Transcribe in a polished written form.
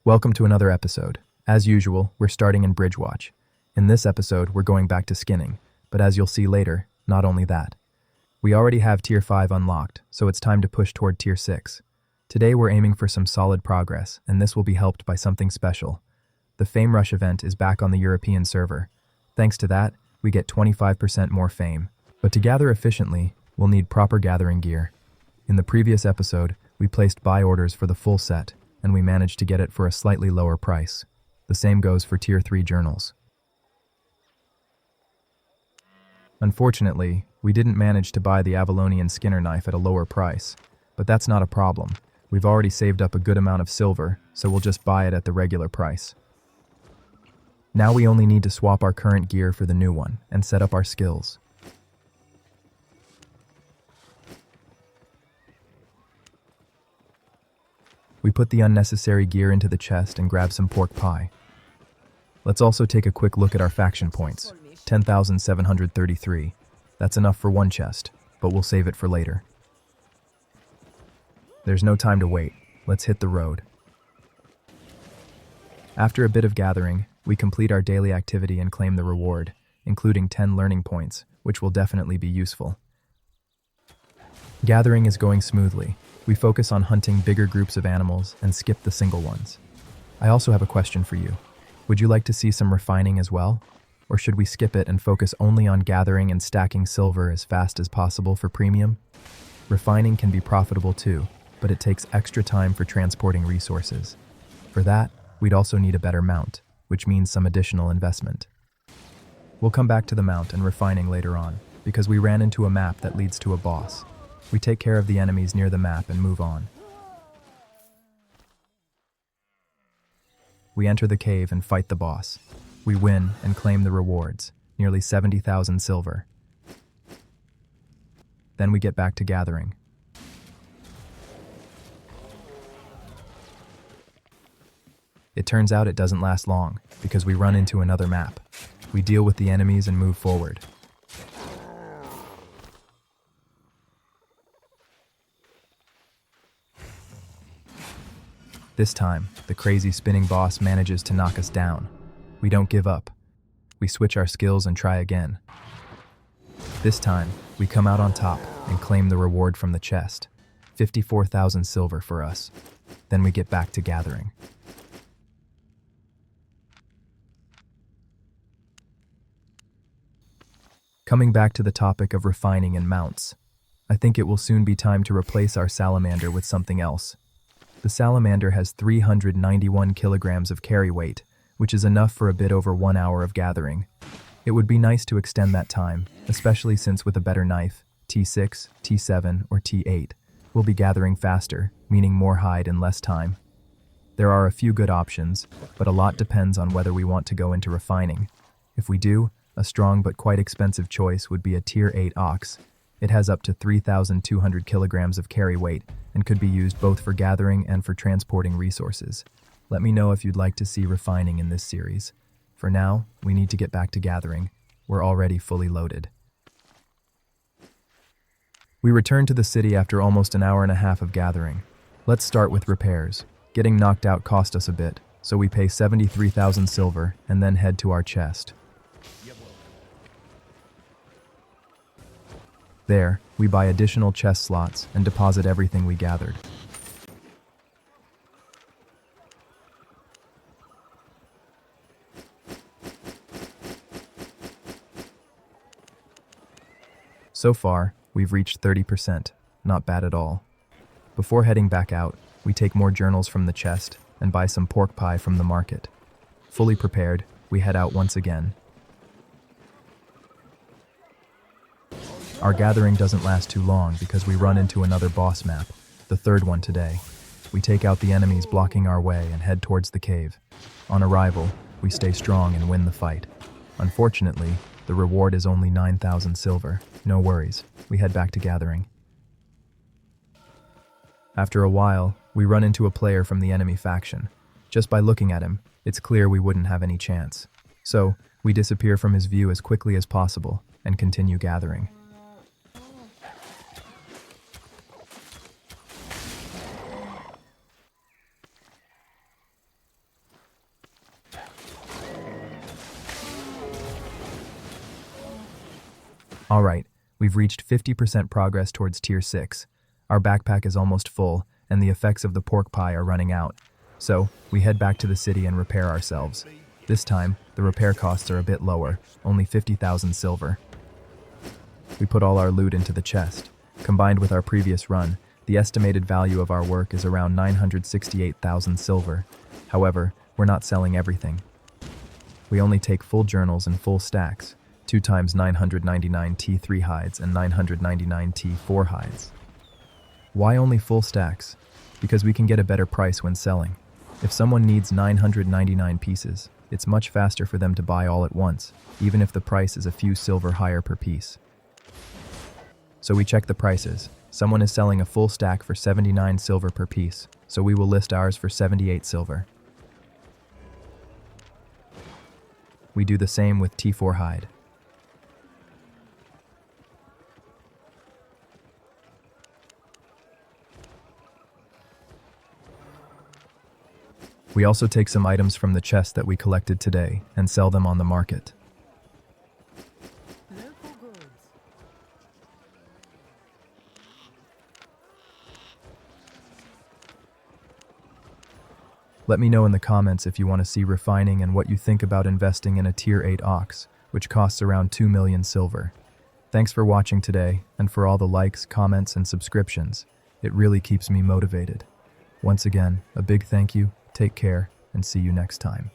Welcome to another episode. As usual, we're starting in Bridge Watch. In this episode, we're going back to skinning, but as you'll see later, not only that. We already have Tier 5 unlocked, so it's time to push toward Tier 6. Today we're aiming for some solid progress, and this will be helped by something special. The Fame Rush event is back on the European server. Thanks to that, we get 25% more fame. But to gather efficiently, we'll need proper gathering gear. In the previous episode, we placed buy orders for the full set, and we managed to get it for a slightly lower price. The same goes for Tier 3 journals. Unfortunately, we didn't manage to buy the Avalonian Skinner knife at a lower price, but that's not a problem. We've already saved up a good amount of silver, so we'll just buy it at the regular price. Now we only need to swap our current gear for the new one and set up our skills. We put the unnecessary gear into the chest and grab some pork pie. Let's also take a quick look at our faction points. 10,733. That's enough for one chest, but we'll save it for later. There's no time to wait. Let's hit the road. After a bit of gathering, we complete our daily activity and claim the reward, including 10 learning points, which will definitely be useful. Gathering is going smoothly. We focus on hunting bigger groups of animals and skip the single ones. I also have a question for you. Would you like to see some refining as well? Or should we skip it and focus only on gathering and stacking silver as fast as possible for premium? Refining can be profitable too, but it takes extra time for transporting resources. For that, we'd also need a better mount, which means some additional investment. We'll come back to the mount and refining later on, because we ran into a map that leads to a boss. We take care of the enemies near the map and move on. We enter the cave and fight the boss. We win and claim the rewards, nearly 70,000 silver. Then we get back to gathering. It turns out it doesn't last long, because we run into another map. We deal with the enemies and move forward. This time, the crazy spinning boss manages to knock us down. We don't give up. We switch our skills and try again. This time, we come out on top and claim the reward from the chest. 54,000 silver for us. Then we get back to gathering. Coming back to the topic of refining and mounts, I think it will soon be time to replace our salamander with something else. The salamander has 391 kilograms of carry weight, which is enough for a bit over 1 hour of gathering. It would be nice to extend that time, especially since with a better knife, T6, T7, or T8, we'll be gathering faster, meaning more hide in less time. There are a few good options, but a lot depends on whether we want to go into refining. If we do, a strong but quite expensive choice would be a Tier 8 ox. It has up to 3,200 kilograms of carry weight and could be used both for gathering and for transporting resources. Let me know if you'd like to see refining in this series. For now, we need to get back to gathering. We're already fully loaded. We return to the city after almost an hour and a half of gathering. Let's start with repairs. Getting knocked out cost us a bit, so we pay 73,000 silver and then head to our chest. There, we buy additional chest slots and deposit everything we gathered. So far, we've reached 30%, not bad at all. Before heading back out, we take more journals from the chest and buy some pork pie from the market. Fully prepared, we head out once again. Our gathering doesn't last too long because we run into another boss map, the third one today. We take out the enemies blocking our way and head towards the cave. On arrival, we stay strong and win the fight. Unfortunately, the reward is only 9,000 silver. No worries, we head back to gathering. After a while, we run into a player from the enemy faction. Just by looking at him, it's clear we wouldn't have any chance. So, we disappear from his view as quickly as possible and continue gathering. Alright, we've reached 50% progress towards Tier 6. Our backpack is almost full, and the effects of the pork pie are running out. So, we head back to the city and repair ourselves. This time, the repair costs are a bit lower, only 50,000 silver. We put all our loot into the chest. Combined with our previous run, the estimated value of our work is around 968,000 silver. However, we're not selling everything. We only take full journals and full stacks, 2 times 999 T3 hides and 999 T4 hides. Why only full stacks? Because we can get a better price when selling. If someone needs 999 pieces, it's much faster for them to buy all at once, even if the price is a few silver higher per piece. So we check the prices. Someone is selling a full stack for 79 silver per piece, so we will list ours for 78 silver. We do the same with T4 hide. We also take some items from the chest that we collected today and sell them on the market. Let me know in the comments if you want to see refining and what you think about investing in a Tier 8 ox, which costs around 2 million silver. Thanks for watching today, and for all the likes, comments, and subscriptions. It really keeps me motivated. Once again, a big thank you, take care, and see you next time.